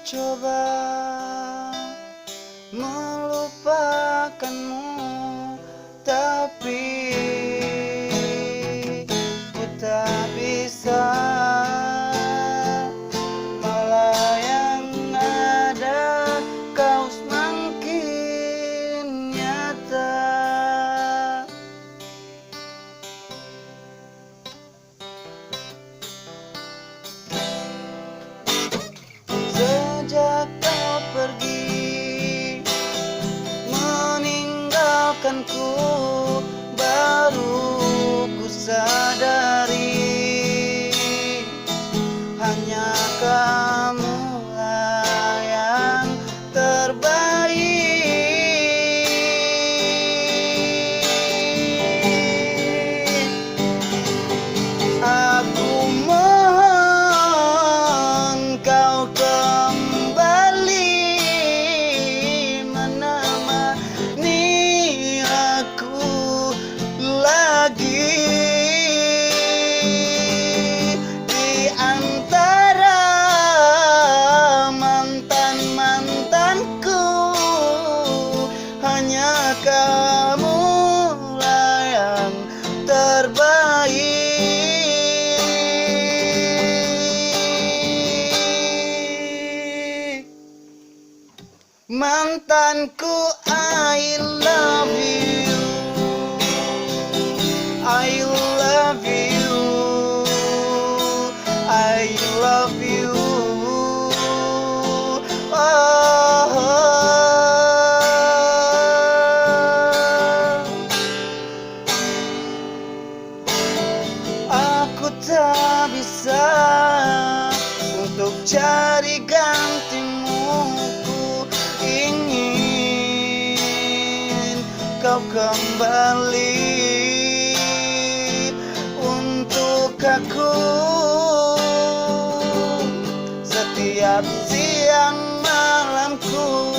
coba melupakanmu, tapi ku tak bisa. Malah yang ada kau semakin nyata. Sejak kau pergi meninggalkanku, baru ku sadari hanya kamulah yang terbaik. Aku mohon kau kembali menemani aku lagi di antara mantan-mantanku. Hanya kamulah yang terbaik. Mantanku, I love you, I love you, I love you. Aku tak bisa untuk cari gantimu. Ku ingin kau kembali untuk aku. Setiap siang malamku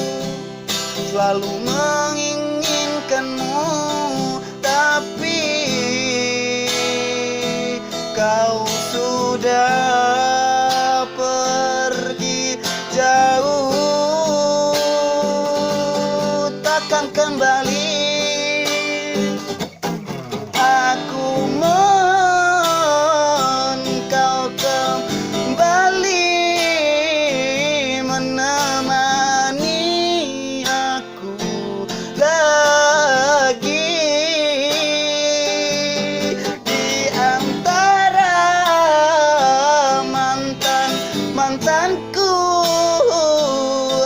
selalu menginginkanmu, tapi kau sudah pergi jauh, takkan kembali. Aku mohon kau kembali menemani aku lagi di antara mantanku.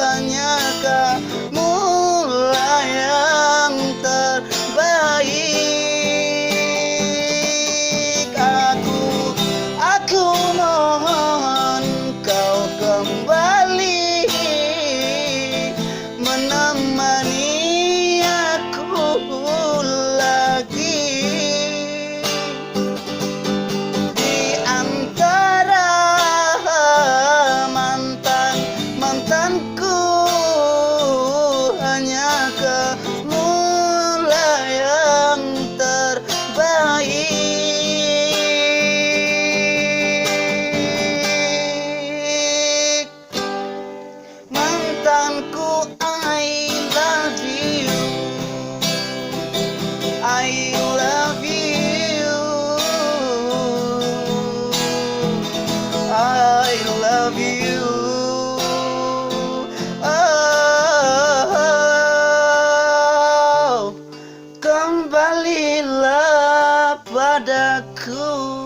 Hanya kamulah yang terbaik. Aku mohon kau kembali menemani aku lagi di antara mantanku. Hanya kamulah yang terbaik. Mantanku, I love you, I love you, I love you. Oh, kembalilah padaku.